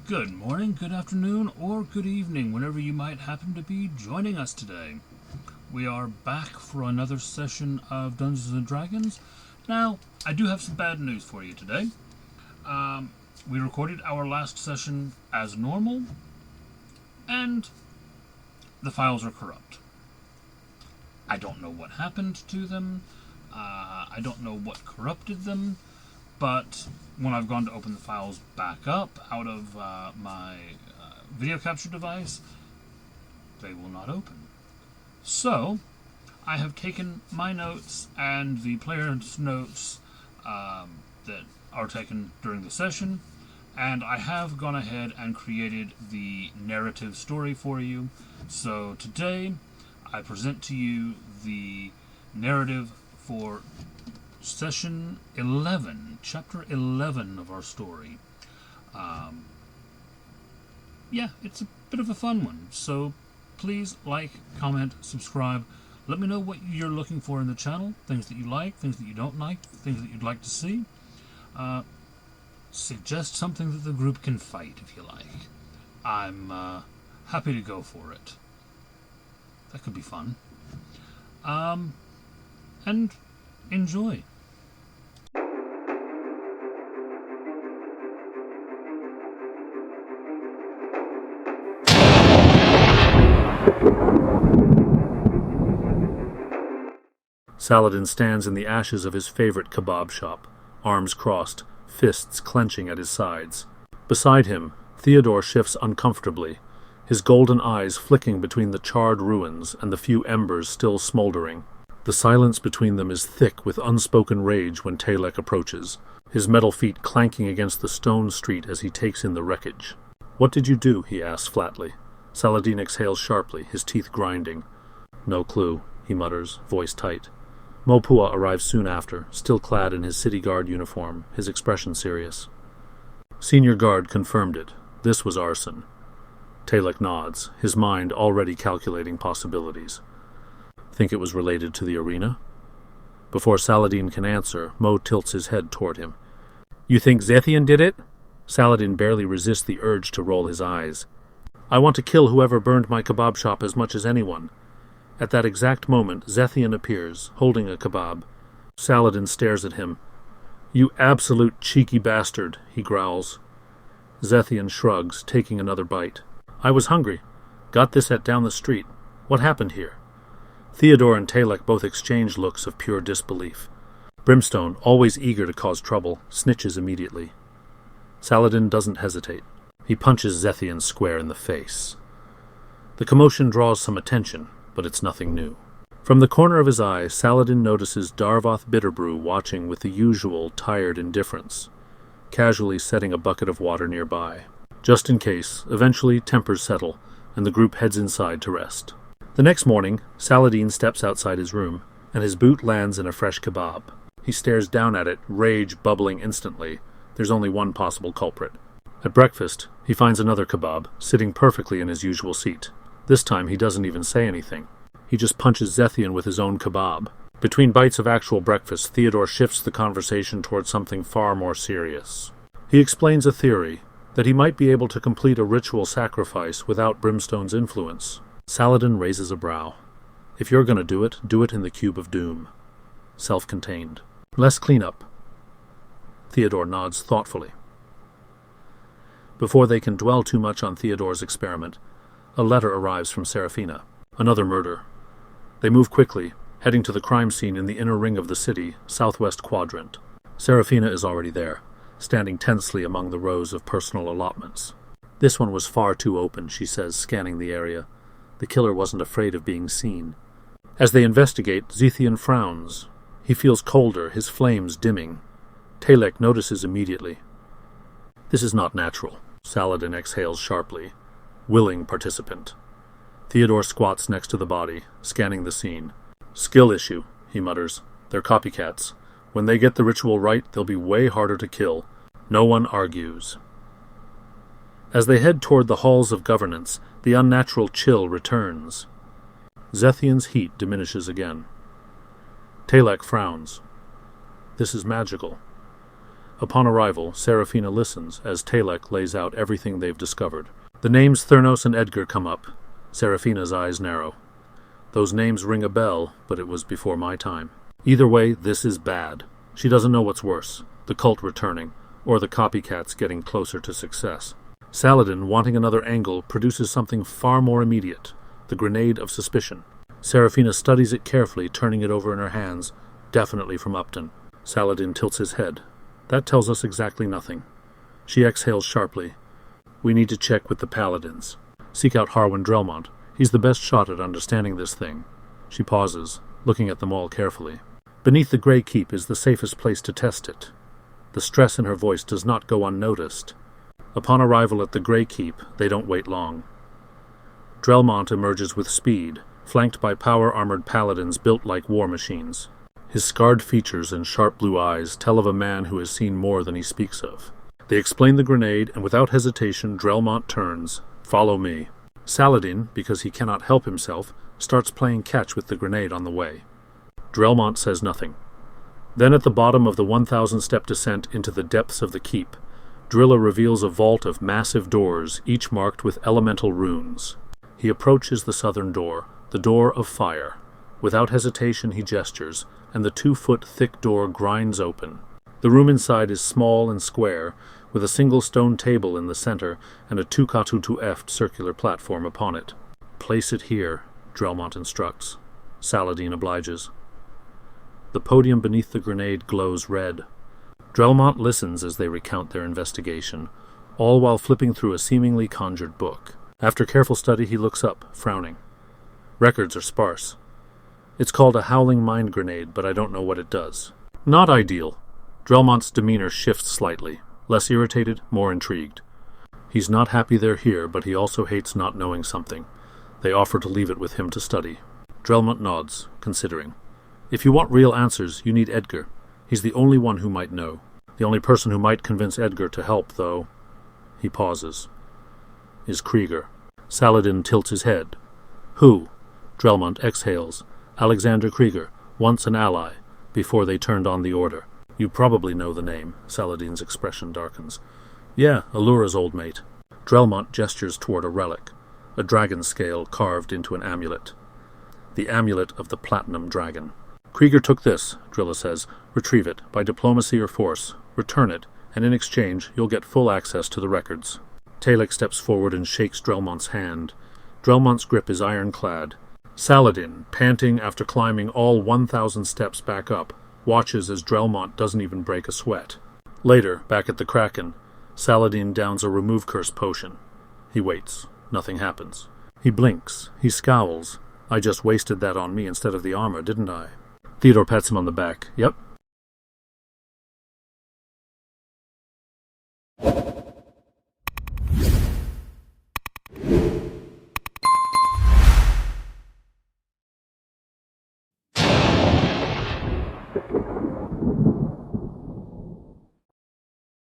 Good morning, good afternoon, or good evening, whenever you might happen to be joining us today. We are back for another session of Dungeons & Dragons. Now, I do have some bad news for you today. We recorded our last session as normal, and the files are corrupt. I don't know what happened to them. I don't know what corrupted them. But when I've gone to open the files back up out of my video capture device, they will not open. So, I have taken my notes and the player's notes that are taken during the session, and I have gone ahead and created the narrative story for you. So today, I present to you the narrative for Session 11, Chapter 11 of our story. It's a bit of a fun one, so please like, comment, subscribe. Let me know what you're looking for in the channel, things that you like, things that you don't like, things that you'd like to see. Suggest something that the group can fight, if you like. I'm happy to go for it. That could be fun. And enjoy. Saladin stands in the ashes of his favorite kebab shop, arms crossed, fists clenching at his sides. Beside him, Theodore shifts uncomfortably, his golden eyes flicking between the charred ruins and the few embers still smoldering. The silence between them is thick with unspoken rage when Talek approaches, his metal feet clanking against the stone street as he takes in the wreckage. "What did you do?" he asks flatly. Saladin exhales sharply, his teeth grinding. "No clue," he mutters, voice tight. Mopua arrives soon after, still clad in his city guard uniform, his expression serious. Senior guard confirmed it. This was arson. Talek nods, his mind already calculating possibilities. Think it was related to the arena? Before Saladin can answer, Mo tilts his head toward him. "You think Zethian did it?" Saladin barely resists the urge to roll his eyes. "I want to kill whoever burned my kebab shop as much as anyone." At that exact moment, Zethian appears, holding a kebab. Saladin stares at him. "You absolute cheeky bastard," he growls. Zethian shrugs, taking another bite. "I was hungry. Got this at down the street. What happened here?" Theodore and Talek both exchange looks of pure disbelief. Brimstone, always eager to cause trouble, snitches immediately. Saladin doesn't hesitate. He punches Zethian square in the face. The commotion draws some attention, but it's nothing new. From the corner of his eye, Saladin notices Darvoth Bitterbrew watching with the usual tired indifference, casually setting a bucket of water nearby. Just in case, eventually tempers settle, and the group heads inside to rest. The next morning, Saladin steps outside his room, and his boot lands in a fresh kebab. He stares down at it, rage bubbling instantly. There's only one possible culprit. At breakfast, he finds another kebab, sitting perfectly in his usual seat. This time he doesn't even say anything. He just punches Zethian with his own kebab. Between bites of actual breakfast, Theodore shifts the conversation towards something far more serious. He explains a theory, that he might be able to complete a ritual sacrifice without Brimstone's influence. Saladin raises a brow. "If you're going to do it in the Cube of Doom. Self-contained. Less cleanup." Theodore nods thoughtfully. Before they can dwell too much on Theodore's experiment, a letter arrives from Seraphina. Another murder. They move quickly, heading to the crime scene in the inner ring of the city, southwest quadrant. Seraphina is already there, standing tensely among the rows of personal allotments. "This one was far too open," she says, scanning the area. The killer wasn't afraid of being seen. As they investigate, Zethian frowns. He feels colder, his flames dimming. Talek notices immediately. "This is not natural," Saladin exhales sharply. Willing participant. Theodore squats next to the body, scanning the scene. "Skill issue," he mutters. "They're copycats. When they get the ritual right, they'll be way harder to kill." No one argues. As they head toward the halls of governance, the unnatural chill returns. Zethian's heat diminishes again. Talek frowns. This is magical. Upon arrival, Serafina listens as Talek lays out everything they've discovered. The names Thurnos and Edgar come up. Serafina's eyes narrow. Those names ring a bell, but it was before my time. Either way, this is bad. She doesn't know what's worse, the cult returning, or the copycats getting closer to success. Saladin, wanting another angle, produces something far more immediate, the grenade of suspicion. Serafina studies it carefully, turning it over in her hands, definitely from Upton. Saladin tilts his head. That tells us exactly nothing. She exhales sharply. We need to check with the paladins. Seek out Harwin Drelmont. He's the best shot at understanding this thing. She pauses, looking at them all carefully. Beneath the Grey Keep is the safest place to test it. The stress in her voice does not go unnoticed. Upon arrival at the Grey Keep, they don't wait long. Drelmont emerges with speed, flanked by power-armored paladins built like war machines. His scarred features and sharp blue eyes tell of a man who has seen more than he speaks of. They explain the grenade, and without hesitation, Drelmont turns. Follow me. Saladin, because he cannot help himself, starts playing catch with the grenade on the way. Drelmont says nothing. Then at the bottom of the 1,000-step descent into the depths of the keep, Drilla reveals a vault of massive doors, each marked with elemental runes. He approaches the southern door, the door of fire. Without hesitation he gestures, and the 2-foot-thick door grinds open. The room inside is small and square, with a single stone table in the center and a 2x2 circular platform upon it. Place it here, Drelmont instructs. Saladin obliges. The podium beneath the grenade glows red. Drelmont listens as they recount their investigation, all while flipping through a seemingly conjured book. After careful study he looks up, frowning. Records are sparse. It's called a howling mind grenade, but I don't know what it does. Not ideal. Drelmont's demeanor shifts slightly, less irritated, more intrigued. He's not happy they're here, but he also hates not knowing something. They offer to leave it with him to study. Drelmont nods, considering. If you want real answers, you need Edgar. He's the only one who might know. The only person who might convince Edgar to help, though, he pauses, is Krieger. Saladin tilts his head. Who? Drelmont exhales. Alexander Krieger, once an ally, before they turned on the order. You probably know the name. Saladin's expression darkens. Yeah, Allura's old mate. Drelmont gestures toward a relic, a dragon scale carved into an amulet. The amulet of the Platinum Dragon. Krieger took this, Drilla says. Retrieve it, by diplomacy or force. Return it, and in exchange you'll get full access to the records. Talek steps forward and shakes Drelmont's hand. Drelmont's grip is ironclad. Saladin, panting after climbing all 1,000 steps back up, watches as Drelmont doesn't even break a sweat. Later, back at the Kraken, Saladin downs a remove curse potion. He waits. Nothing happens. He blinks. He scowls. I just wasted that on me instead of the armor, didn't I? Theodore pats him on the back. Yep,